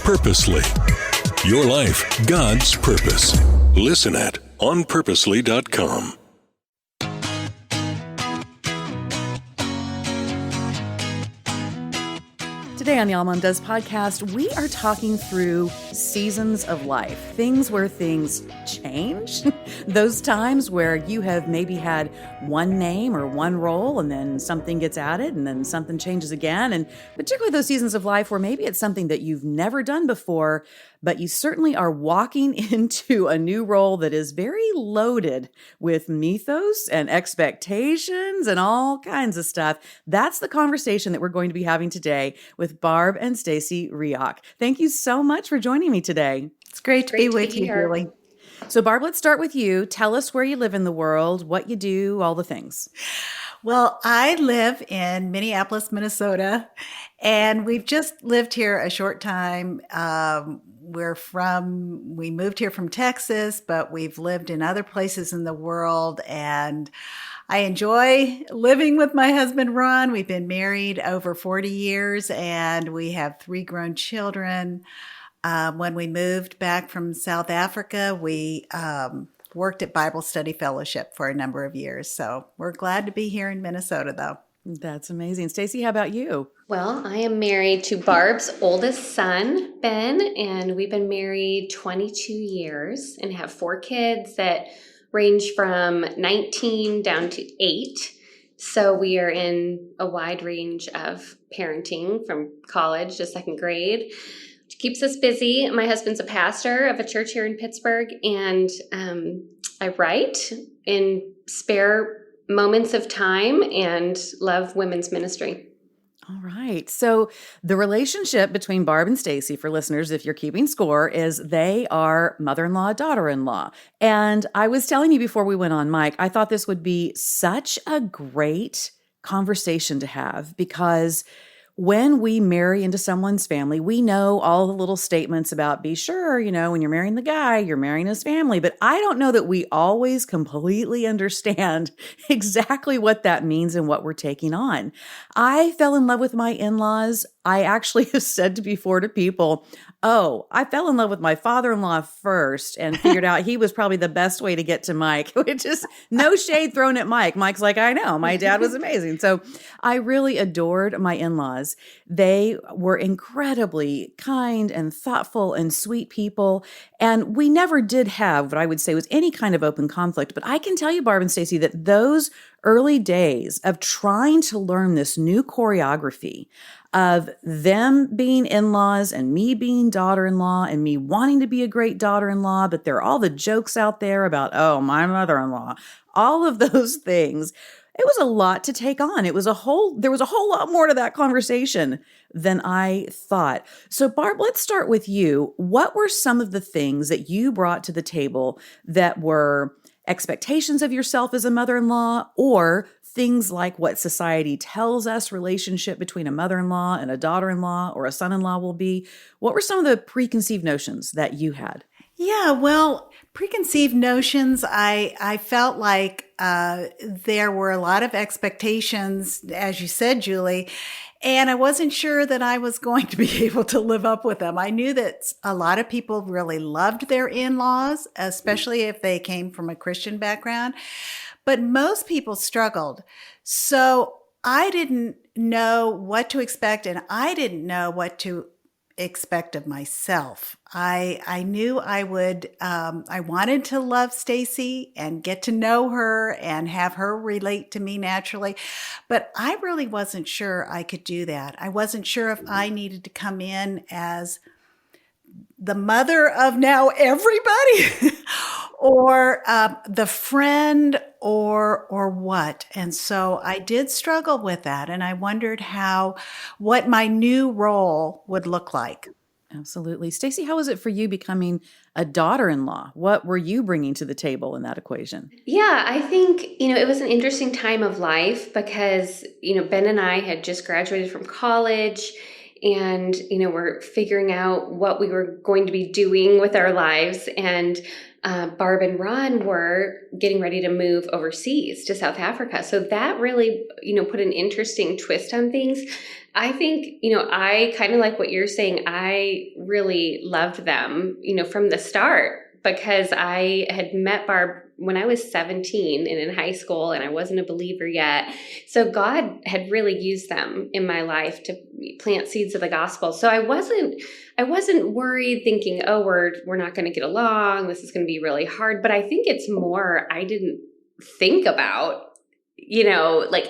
Purposely. Your life, God's purpose. Listen at onpurposely.com. Today on the All Mom Does podcast, we are talking through seasons of life, things where things change, those times where you have maybe had one name or one role and then something gets added and then something changes again, and particularly those seasons of life where maybe it's something that you've never done before, but you certainly are walking into a new role that is very loaded with mythos and expectations and all kinds of stuff. That's the conversation that we're going to be having today with Barb and Stacy Reaoch. Thank you so much for joining me today. It's great to be with you, Julie. So Barb, let's start with you. Tell us where you live in the world, what you do, all the things. Well, I live in Minneapolis, Minnesota, and we've just lived here a short time. We moved here from Texas, but we've lived in other places in the world, and I enjoy living with my husband, Ron. We've been married over 40 years, and we have 3 grown children. When we moved back from South Africa, we worked at Bible Study Fellowship for a number of years. So we're glad to be here in Minnesota, though. That's amazing. Stacy, how about you? Well, I am married to Barb's oldest son, Ben, and we've been married 22 years and have 4 kids that range from 19 down to 8. So we are in a wide range of parenting from college to second grade. It keeps us busy. My husband's a pastor of a church here in Pittsburgh, and I write in spare moments of time and love women's ministry. All right. So the relationship between Barb and Stacy, for listeners, if you're keeping score, is they are mother-in-law, daughter-in-law. And I was telling you before we went on mic, I thought this would be such a great conversation to have because when we marry into someone's family, we know all the little statements about be sure, when you're marrying the guy, you're marrying his family. But I don't know that we always completely understand exactly what that means and what we're taking on. I fell in love with my in-laws. I actually have said before to people, I fell in love with my father-in-law first and figured out he was probably the best way to get to Mike, which is no shade thrown at Mike. Mike's like, I know, my dad was amazing. So I really adored my in-laws. They were incredibly kind and thoughtful and sweet people. And we never did have what I would say was any kind of open conflict. But I can tell you, Barb and Stacy, that those early days of trying to learn this new choreography of them being in-laws and me being daughter-in-law and me wanting to be a great daughter-in-law, but there are all the jokes out there about, my mother-in-law, all of those things. It was a lot to take on. There was a whole lot more to that conversation than I thought. So Barb, let's start with you. What were some of the things that you brought to the table that were expectations of yourself as a mother-in-law, or things like what society tells us relationship between a mother-in-law and a daughter-in-law or a son-in-law will be? What were some of the preconceived notions that you had? Yeah, well, preconceived notions, I felt like there were a lot of expectations, as you said, Julie, and I wasn't sure that I was going to be able to live up with them. I knew that a lot of people really loved their in-laws, especially if they came from a Christian background, but most people struggled. So I didn't know what to expect, and I didn't know what to expect of myself. I knew I would, I wanted to love Stacy and get to know her and have her relate to me naturally, but I really wasn't sure I could do that. I wasn't sure if I needed to come in as the mother of now everybody or the friend or what. And so I did struggle with that. And I wondered what my new role would look like. Absolutely. Stacy, how was it for you becoming a daughter-in-law? What were you bringing to the table in that equation? Yeah, I think, it was an interesting time of life because, Ben and I had just graduated from college and, we're figuring out what we were going to be doing with our lives. And Barb and Ron were getting ready to move overseas to South Africa. So that really, put an interesting twist on things. I think, I kind of like what you're saying. I really loved them, from the start, because I had met Barb when I was 17 and in high school, and I wasn't a believer yet. So God had really used them in my life to plant seeds of the gospel. So I wasn't worried thinking, oh, we're not going to get along. This is going to be really hard. But I think it's more, I didn't think about,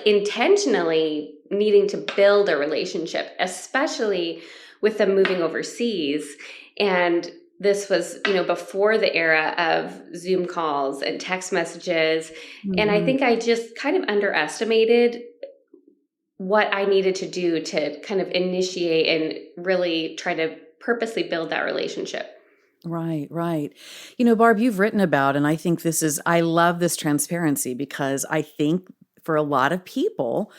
intentionally needing to build a relationship, especially with them moving overseas. And this was, before the era of Zoom calls and text messages. Mm-hmm. And I think I just kind of underestimated what I needed to do to kind of initiate and really try to purposely build that relationship. Right, right. Barb, you've written about, and I think I love this transparency, because I think for a lot of people,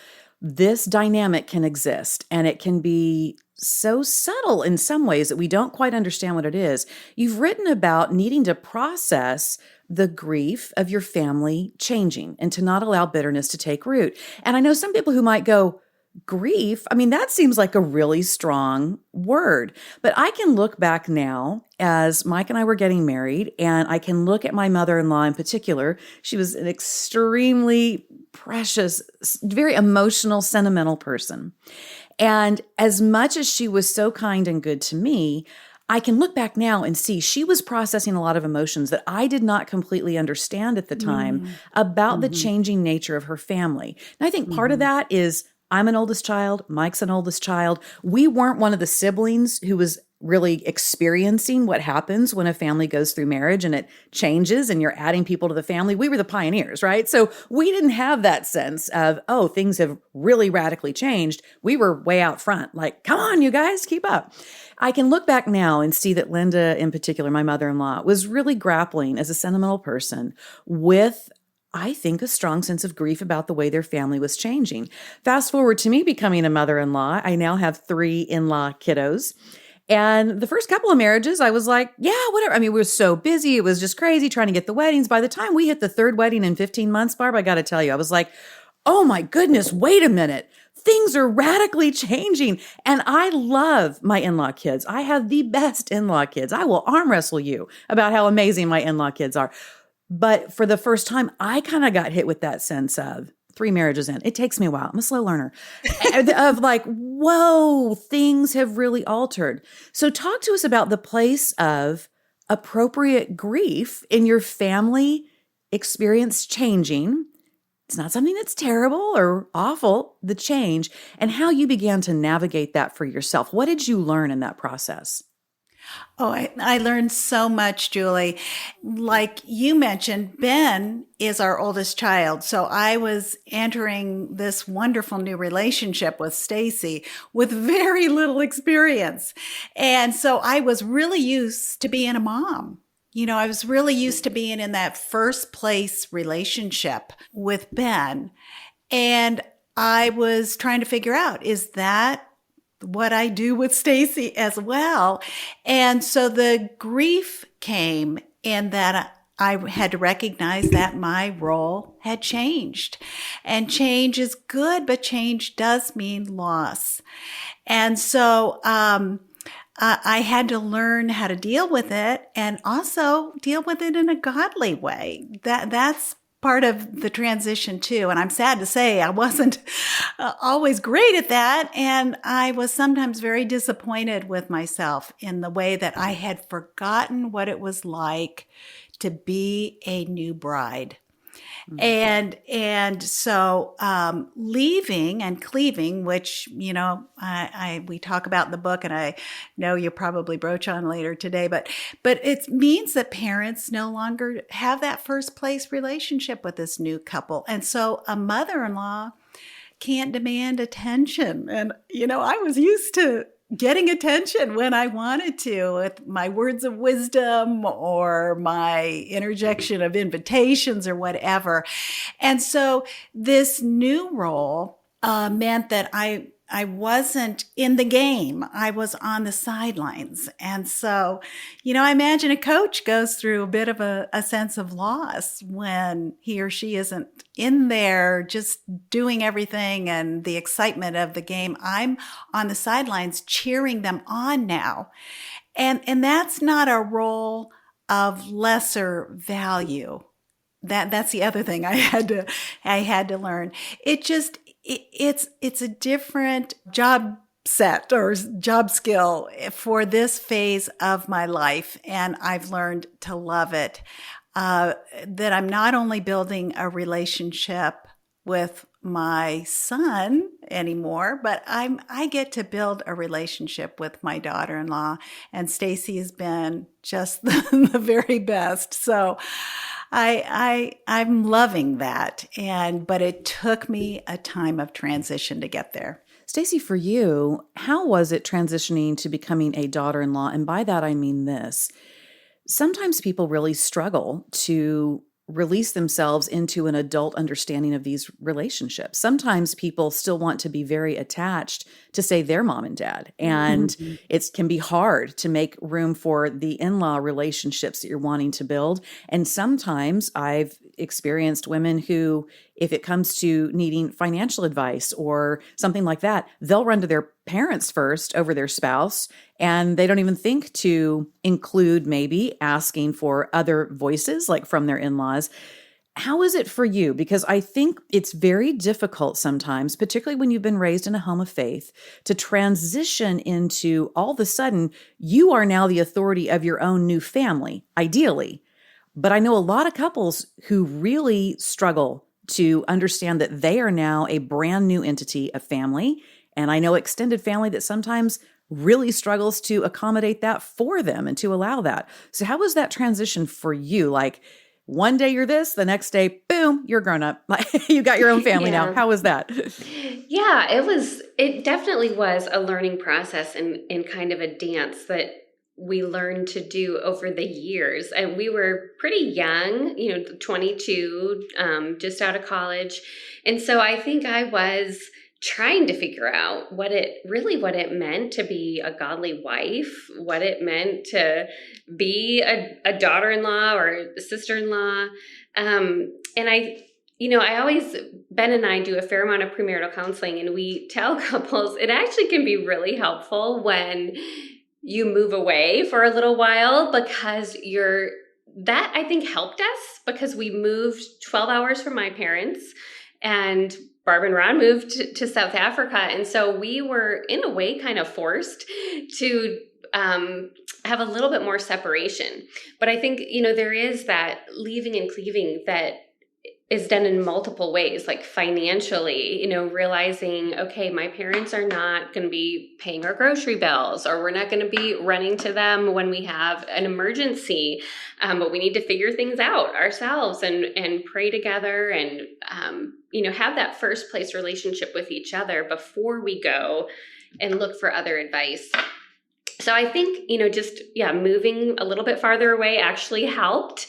this dynamic can exist, and it can be so subtle in some ways that we don't quite understand what it is. You've written about needing to process the grief of your family changing and to not allow bitterness to take root. And I know some people who might go, grief? I mean, that seems like a really strong word. But I can look back now as Mike and I were getting married, and I can look at my mother-in-law in particular. She was an extremely precious, very emotional, sentimental person. And as much as she was so kind and good to me, I can look back now and see she was processing a lot of emotions that I did not completely understand at the time about the changing nature of her family. And I think part of that is I'm an oldest child. Mike's an oldest child. We weren't one of the siblings who was really experiencing what happens when a family goes through marriage and it changes and you're adding people to the family. We were the pioneers, right? So we didn't have that sense of, oh, things have really radically changed. We were way out front, like, come on, you guys, keep up. I can look back now and see that Linda, in particular, my mother-in-law, was really grappling as a sentimental person with, I think, a strong sense of grief about the way their family was changing. Fast forward to me becoming a mother-in-law. I now have 3 in-law kiddos. And the first couple of marriages, I was like, yeah, whatever. I mean, we were so busy. It was just crazy trying to get the weddings. By the time we hit the 3rd wedding in 15 months, Barb, I got to tell you, I was like, oh my goodness, wait a minute. Things are radically changing. And I love my in-law kids. I have the best in-law kids. I will arm wrestle you about how amazing my in-law kids are. But for the first time, I kind of got hit with that sense of 3 marriages in. It takes me a while. I'm a slow learner of like, whoa, things have really altered. So talk to us about the place of appropriate grief in your family experience changing. It's not something that's terrible or awful, the change, and how you began to navigate that for yourself. What did you learn in that process? Oh, I learned so much, Julie. Like you mentioned, Ben is our oldest child. So I was entering this wonderful new relationship with Stacy with very little experience. And so I was really used to being a mom. I was really used to being in that first place relationship with Ben. And I was trying to figure out, is that what I do with Stacy as well? And so the grief came in that I had to recognize that my role had changed. And change is good, but change does mean loss. And so I had to learn how to deal with it and also deal with it in a godly way. That's part of the transition too. And I'm sad to say I wasn't always great at that. And I was sometimes very disappointed with myself in the way that I had forgotten what it was like to be a new bride. And so leaving and cleaving, which, we talk about in the book, and I know you'll probably broach on later today, but it means that parents no longer have that first place relationship with this new couple. And so a mother-in-law can't demand attention. And, I was used to getting attention when I wanted to with my words of wisdom or my interjection of invitations or whatever. And so this new role meant that I I wasn't in the game. I was on the sidelines. And so, I imagine a coach goes through a bit of a sense of loss when he or she isn't in there just doing everything and the excitement of the game. I'm on the sidelines cheering them on now. And that's not a role of lesser value. That's the other thing I had to learn. It's a different job set or job skill for this phase of my life, and I've learned to love it. That I'm not only building a relationship with my son anymore, but I get to build a relationship with my daughter-in-law, and Stacy has been just the very best. So I'm loving that. But it took me a time of transition to get there. Stacy, for you, how was it transitioning to becoming a daughter-in-law? And by that, I mean this. Sometimes people really struggle to release themselves into an adult understanding of these relationships. Sometimes people still want to be very attached to, say, their mom and dad. And it can be hard to make room for the in-law relationships that you're wanting to build. And sometimes I've experienced women who, if it comes to needing financial advice or something like that, they'll run to their parents first over their spouse, and they don't even think to include maybe asking for other voices like from their in-laws. How is it for you? Because I think it's very difficult sometimes, particularly when you've been raised in a home of faith, to transition into all of a sudden, you are now the authority of your own new family, ideally. But I know a lot of couples who really struggle to understand that they are now a brand new entity of family. And I know extended family that sometimes really struggles to accommodate that for them and to allow that. So how was that transition for you? Like, one day you're this, the next day, boom, you're grown up. Like, you got your own family now. How was that? Yeah, it definitely was a learning process and kind of a dance that we learned to do over the years. And we were pretty young, 22, just out of college. And so I think I was trying to figure out what it meant to be a godly wife, what it meant to be a daughter-in-law or a sister-in-law. And I always, Ben and I do a fair amount of premarital counseling, and we tell couples it actually can be really helpful when you move away for a little while, because that I think helped us, because we moved 12 hours from my parents, and Barb and Ron moved to South Africa. And so we were in a way kind of forced to have a little bit more separation. But I think, there is that leaving and cleaving that is done in multiple ways, like financially, realizing, okay, my parents are not going to be paying our grocery bills, or we're not going to be running to them when we have an emergency. But we need to figure things out ourselves and pray together and, have that first place relationship with each other before we go and look for other advice. So I think, moving a little bit farther away actually helped,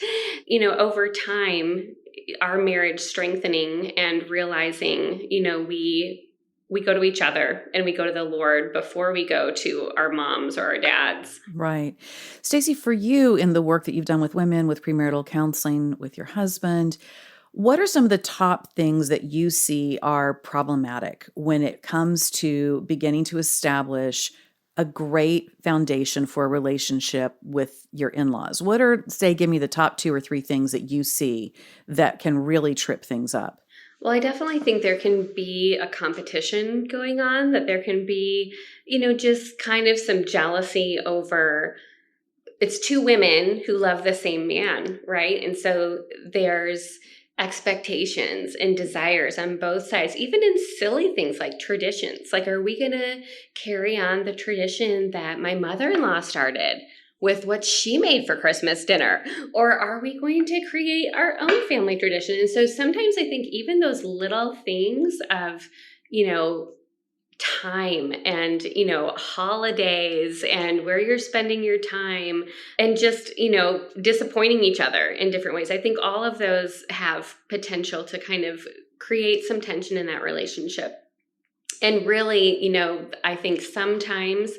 over time, our marriage strengthening and realizing, we go to each other and we go to the Lord before we go to our moms or our dads. Right. Stacy, for you in the work that you've done with women, with premarital counseling, with your husband, what are some of the top things that you see are problematic when it comes to beginning to establish a great foundation for a relationship with your in-laws? What are, give me the top 2 or 3 things that you see that can really trip things up? Well, I definitely think there can be a competition going on, that there can be, just kind of some jealousy over, it's 2 women who love the same man, right? And so there's expectations and desires on both sides, even in silly things like traditions. Like, are we going to carry on the tradition that my mother-in-law started with what she made for Christmas dinner? Or are we going to create our own family tradition? And so sometimes I think even those little things of, time and, holidays and where you're spending your time and just, disappointing each other in different ways. I think all of those have potential to kind of create some tension in that relationship. And really, I think sometimes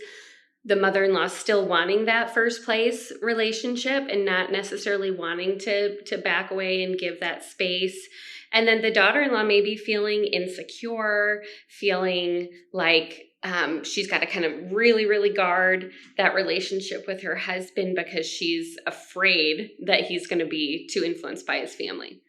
the mother-in-law is still wanting that first place relationship and not necessarily wanting to back away and give that space. And then the daughter-in-law may be feeling insecure, feeling like she's got to kind of really, really guard that relationship with her husband because she's afraid that he's going to be too influenced by his family.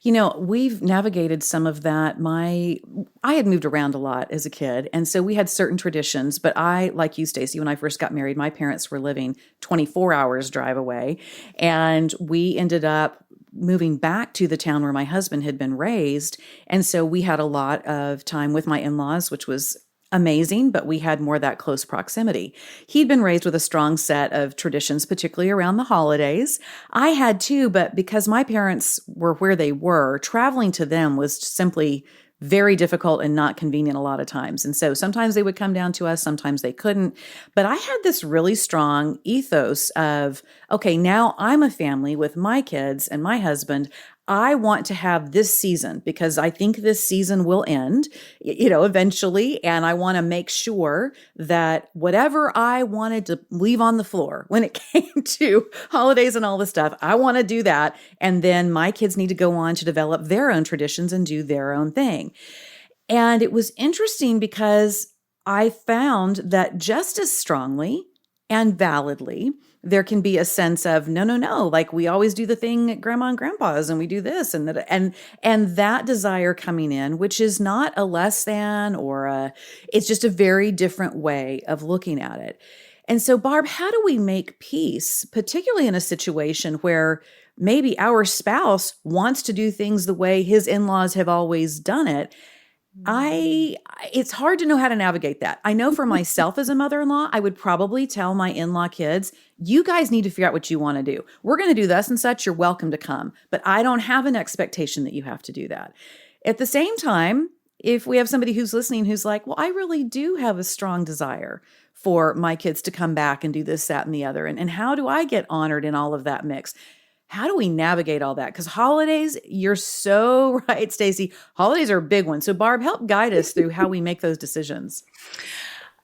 We've navigated some of that. I had moved around a lot as a kid, and so we had certain traditions, but like you, Stacy, when I first got married, my parents were living 24 hours drive away, and we ended up moving back to the town where my husband had been raised, and so we had a lot of time with my in-laws, which was amazing, but we had more of that close proximity. He'd been raised with a strong set of traditions, particularly around the holidays. I had too, but because my parents were where they were, traveling to them was simply very difficult and not convenient a lot of times. And so sometimes they would come down to us, sometimes they couldn't. But I had this really strong ethos of, okay, now I'm a family with my kids and my husband. I want to have this season because I think this season will end, eventually. And I want to make sure that whatever I wanted to leave on the floor when it came to holidays and all this stuff, I want to do that. And then my kids need to go on to develop their own traditions and do their own thing. And it was interesting because I found that just as strongly and validly, there can be a sense of no, like we always do the thing at grandma and grandpa's and we do this and that, and that desire coming in, which is not a less than it's just a very different way of looking at it. And so, Barb, how do we make peace, particularly in a situation where maybe our spouse wants to do things the way his in-laws have always done it? It's hard to know how to navigate that. I know for myself as a mother-in-law, I would probably tell my in-law kids, you guys need to figure out what you want to do. We're going to do this and such. You're welcome to come, but I don't have an expectation that you have to do that. At the same time, if we have somebody who's listening, who's like, well, I really do have a strong desire for my kids to come back and do this, that, and the other. And how do I get honored in all of that mix? How do we navigate all that? Because holidays, you're so right, Stacy. Holidays are a big one. So Barb, help guide us through how we make those decisions.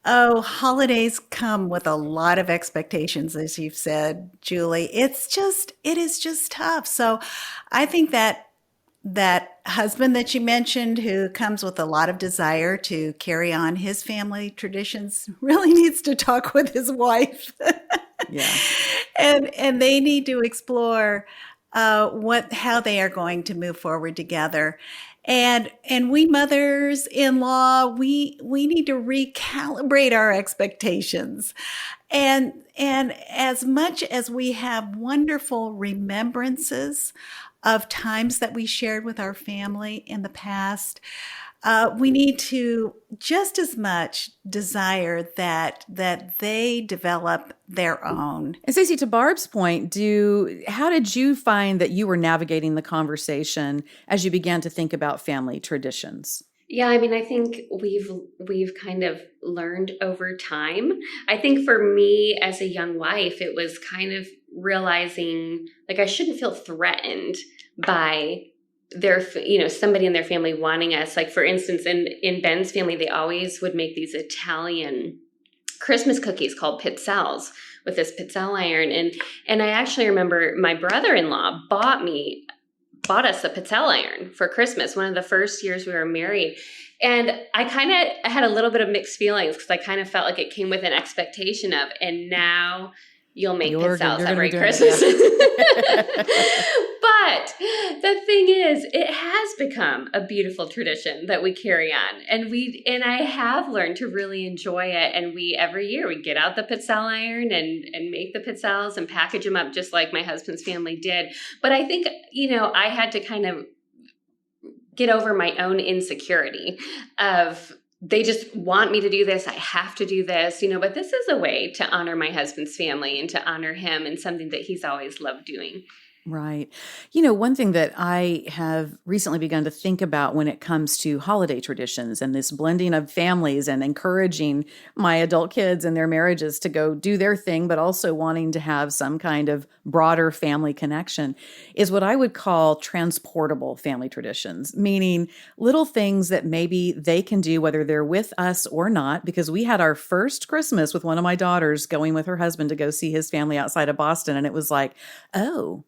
Oh, holidays come with a lot of expectations, as you've said, Julie. It is just tough. So I think that husband that you mentioned who comes with a lot of desire to carry on his family traditions really needs to talk with his wife. Yeah. And they need to explore how they are going to move forward together. And we mothers-in-law, we need to recalibrate our expectations. And as much as we have wonderful remembrances of times that we shared with our family in the past, we need to just as much desire that they develop their own. And Stacey, to Barb's point, how did you find that you were navigating the conversation as you began to think about family traditions? Yeah, I mean, I think we've kind of learned over time. I think for me as a young wife, it was kind of realizing like I shouldn't feel threatened by somebody in their family wanting us. Like for instance, in Ben's family, they always would make these Italian Christmas cookies called pizzelles with this pizzelle iron. And I actually remember my brother-in-law bought us a pizzelle iron for Christmas, one of the first years we were married. And I kind of had a little bit of mixed feelings because I kind of felt like it came with an expectation of, and now you'll make pizzelles every Christmas. But the thing is, it has become a beautiful tradition that we carry on. And I have learned to really enjoy it. And every year we get out the pizzelle iron and make the pizzelles and package them up just like my husband's family did. But I think, I had to kind of get over my own insecurity of they just want me to do this. I have to do this, but this is a way to honor my husband's family and to honor him and something that he's always loved doing. Right. One thing that I have recently begun to think about when it comes to holiday traditions and this blending of families and encouraging my adult kids and their marriages to go do their thing, but also wanting to have some kind of broader family connection is what I would call transportable family traditions, meaning little things that maybe they can do whether they're with us or not. Because we had our first Christmas with one of my daughters going with her husband to go see his family outside of Boston. And it was like, oh,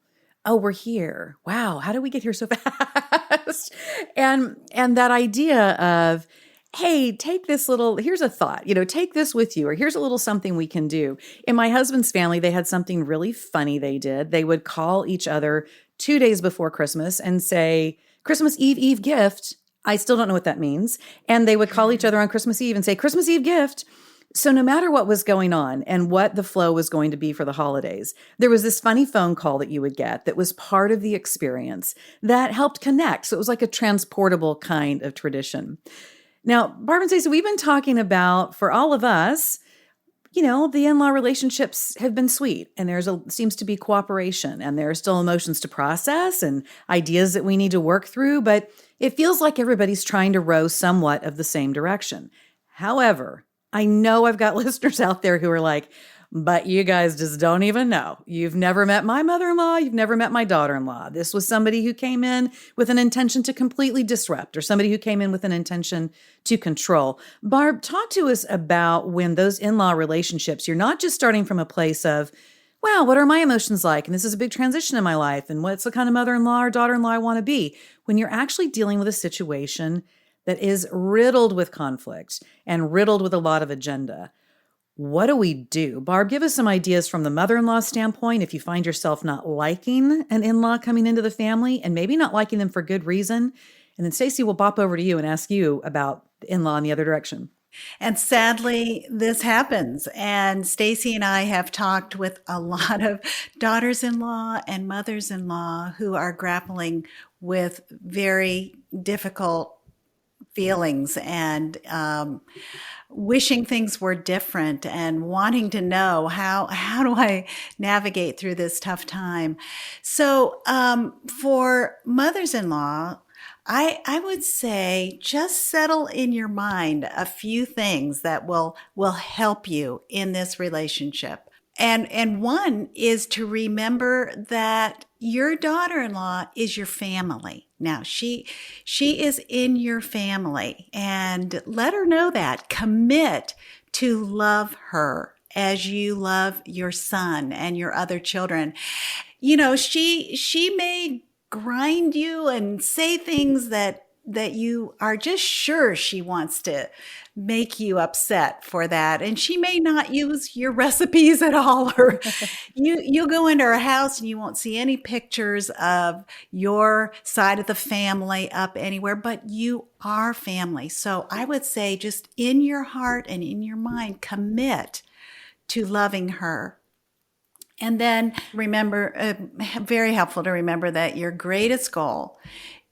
we're here. Wow, how did we get here so fast? And that idea of, hey, take this little, here's a thought, take this with you, or here's a little something we can do. In my husband's family, they had something really funny they did. They would call each other 2 days before Christmas and say, Christmas Eve gift. I still don't know what that means. And they would call each other on Christmas Eve and say, Christmas Eve gift. So no matter what was going on and what the flow was going to be for the holidays, there was this funny phone call that you would get that was part of the experience that helped connect. So it was like a transportable kind of tradition. Now, Barb and Stacey, we've been talking about, for all of us, the in-law relationships have been sweet and seems to be cooperation and there are still emotions to process and ideas that we need to work through, but it feels like everybody's trying to row somewhat of the same direction. However, I know I've got listeners out there who are like, but you guys just don't even know. You've never met my mother-in-law. You've never met my daughter-in-law. This was somebody who came in with an intention to completely disrupt, or somebody who came in with an intention to control. Barb, talk to us about when those in-law relationships, you're not just starting from a place of, wow, what are my emotions like? And this is a big transition in my life. And what's the kind of mother-in-law or daughter-in-law I want to be? When you're actually dealing with a situation that is riddled with conflict and riddled with a lot of agenda. What do we do? Barb, give us some ideas from the mother-in-law standpoint if you find yourself not liking an in-law coming into the family and maybe not liking them for good reason. And then Stacy will bop over to you and ask you about the in-law in the other direction. And sadly, this happens. And Stacy and I have talked with a lot of daughters-in-law and mothers-in-law who are grappling with very difficult feelings and wishing things were different and wanting to know how do I navigate through this tough time. So for mothers-in-law, I would say just settle in your mind a few things that will help you in this relationship. And one is to remember that your daughter-in-law is your family. Now, she is in your family, and let her know that. Commit to love her as you love your son and your other children. She may grind you and say things that you are just sure she wants to make you upset for that. And she may not use your recipes at all, or you'll go into her house and you won't see any pictures of your side of the family up anywhere, but you are family. So I would say just in your heart and in your mind, commit to loving her. And then remember, very helpful to remember that your greatest goal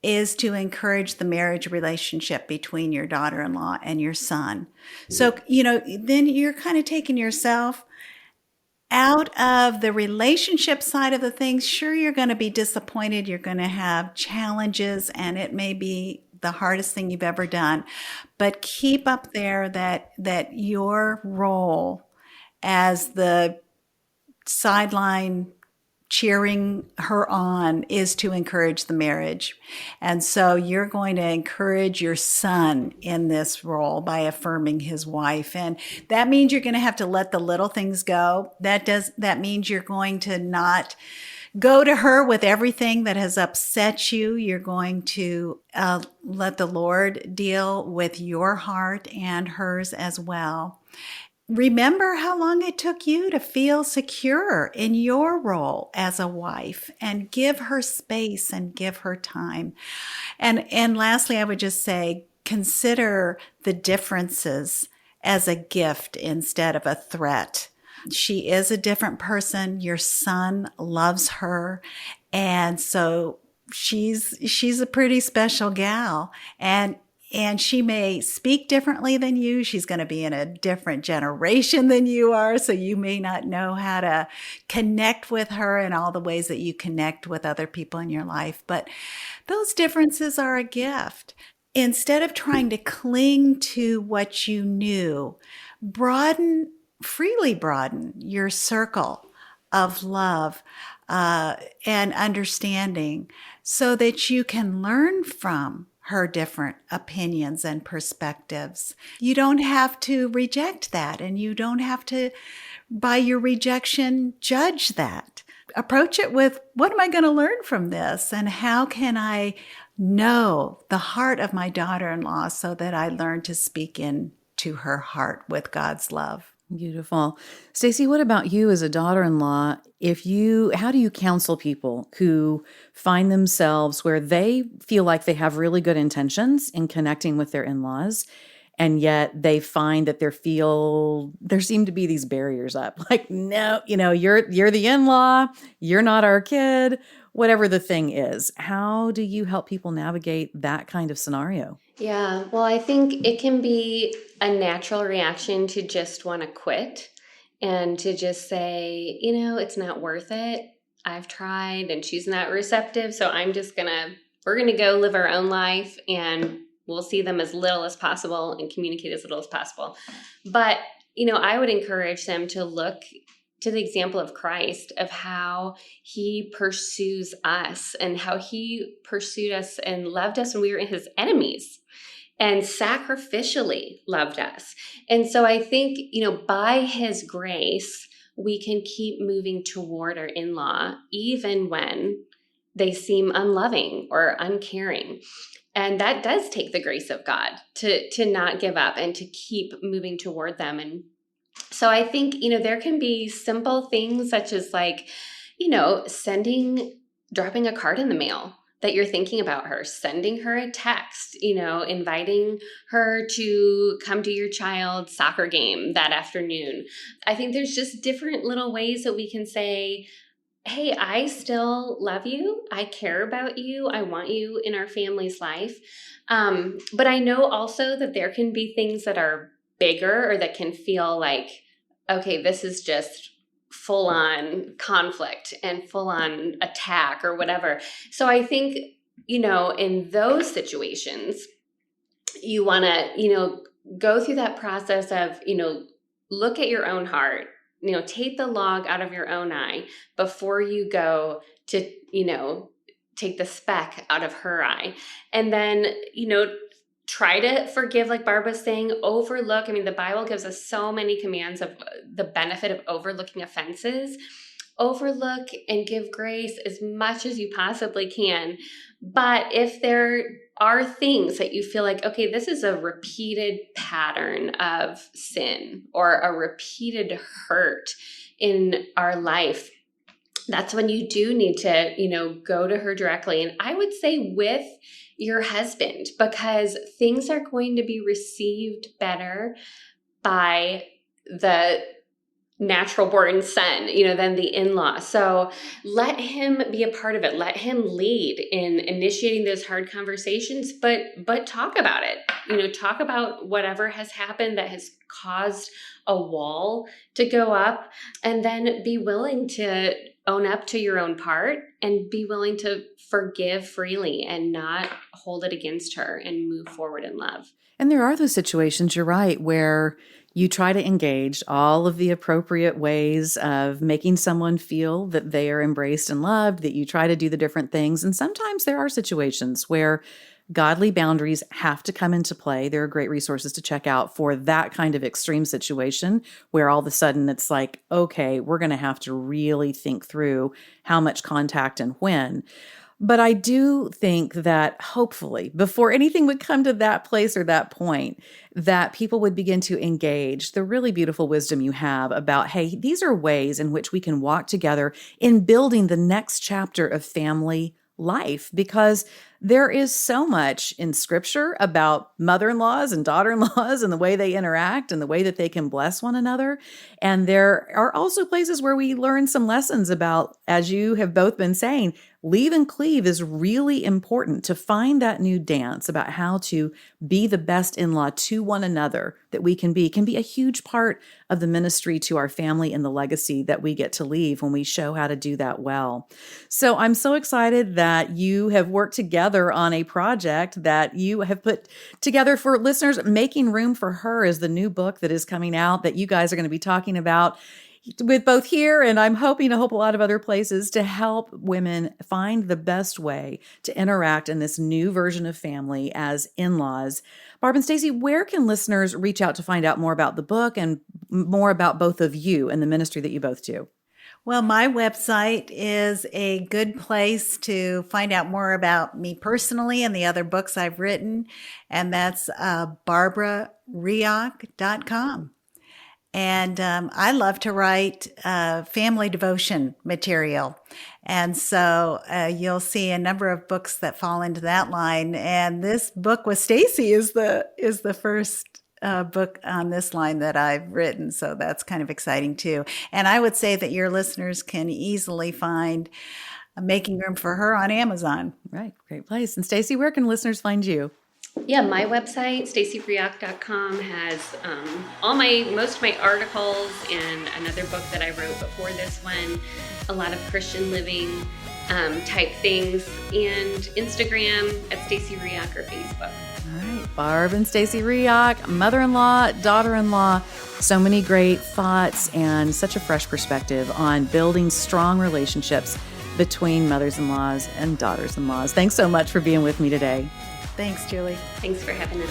is to encourage the marriage relationship between your daughter-in-law and your son. So, then you're kind of taking yourself out of the relationship side of the things. Sure, you're going to be disappointed. You're going to have challenges, and it may be the hardest thing you've ever done. But keep up there that your role as the sideline cheering her on is to encourage the marriage. And so you're going to encourage your son in this role by affirming his wife. And that means you're going to have to let the little things go. That means you're going to not go to her with everything that has upset you. You're going to let the Lord deal with your heart and hers as well. Remember how long it took you to feel secure in your role as a wife, and give her space and give her time. And lastly, I would just say, consider the differences as a gift instead of a threat. She is a different person. Your son loves her. And so she's a pretty special gal. And And she may speak differently than you. She's going to be in a different generation than you are. So you may not know how to connect with her in all the ways that you connect with other people in your life. But those differences are a gift. Instead of trying to cling to what you knew, freely broaden your circle of love and understanding so that you can learn from her different opinions and perspectives. You don't have to reject that, and you don't have to, by your rejection, judge that. Approach it with, what am I going to learn from this? And how can I know the heart of my daughter-in-law so that I learn to speak into her heart with God's love? Beautiful. Stacy, what about you as a daughter-in-law? How do you counsel people who find themselves where they feel like they have really good intentions in connecting with their in-laws, and yet they find that there seem to be these barriers up? Like, no, you're the in-law, you're not our kid, whatever the thing is. How do you help people navigate that kind of scenario? Yeah, well, I think it can be a natural reaction to just want to quit and to just say, it's not worth it. I've tried and she's not receptive. So we're going to go live our own life, and we'll see them as little as possible and communicate as little as possible. But, I would encourage them to look to the example of Christ, of how he pursues us and how he pursued us and loved us when we were his enemies and sacrificially loved us. And so I think, by his grace, we can keep moving toward our in-law, even when they seem unloving or uncaring. And that does take the grace of God to not give up and to keep moving toward them. And so I think, there can be simple things such as dropping a card in the mail that you're thinking about her, sending her a text, inviting her to come to your child's soccer game that afternoon. I think there's just different little ways that we can say, hey, I still love you. I care about you. I want you in our family's life. But I know also that there can be things that are bigger or that can feel like, okay, this is just full on conflict and full on attack or whatever. So I think, in those situations, you want to, go through that process of, look at your own heart, take the log out of your own eye before you go to, take the speck out of her eye. And then, try to forgive, like Barb was saying, overlook. I mean, the Bible gives us so many commands of the benefit of overlooking offenses. Overlook and give grace as much as you possibly can. But if there are things that you feel like, okay, this is a repeated pattern of sin or a repeated hurt in our life, that's when you do need to, go to her directly. And I would say with your husband, because things are going to be received better by the natural born son, than the in-law. So let him be a part of it. Let him lead in initiating those hard conversations, but talk about it. Talk about whatever has happened that has caused a wall to go up, and then be willing to own up to your own part and be willing to forgive freely and not hold it against her and move forward in love. And there are those situations, you're right, where you try to engage all of the appropriate ways of making someone feel that they are embraced and loved, that you try to do the different things. And sometimes there are situations where godly boundaries have to come into play. There are great resources to check out for that kind of extreme situation where all of a sudden it's like, okay, we're going to have to really think through how much contact and when. But I do think that hopefully before anything would come to that place or that point, that people would begin to engage the really beautiful wisdom you have about, hey, these are ways in which we can walk together in building the next chapter of family life, because there is so much in scripture about mother-in-laws and daughter-in-laws and the way they interact and the way that they can bless one another. And there are also places where we learn some lessons about, as you have both been saying, Leave and Cleave is really important to find that new dance about how to be the best in-law to one another that we can be a huge part of the ministry to our family and the legacy that we get to leave when we show how to do that well. So I'm so excited that you have worked together on a project that you have put together for listeners. Making Room for Her is the new book that is coming out that you guys are going to be talking about with both here and I'm hoping a lot of other places to help women find the best way to interact in this new version of family as in-laws. Barb and Stacy, where can listeners reach out to find out more about the book and more about both of you and the ministry that you both do? Well, my website is a good place to find out more about me personally and the other books I've written, and that's barbarareaoch.com. And I love to write family devotion material. And so you'll see a number of books that fall into that line. And this book with Stacy is the first book on this line that I've written. So that's kind of exciting too. And I would say that your listeners can easily find Making Room for Her on Amazon. Right. Great place. And Stacy, where can listeners find you? Yeah, my website, stacyreaoch.com, has most of my articles and another book that I wrote before this one, a lot of Christian living type things, and Instagram at Stacy Reaoch or Facebook. All right, Barb and Stacy Reaoch, mother-in-law, daughter-in-law, so many great thoughts and such a fresh perspective on building strong relationships between mothers-in-laws and daughters-in-laws. Thanks so much for being with me today. Thanks, Julie. Thanks for having us.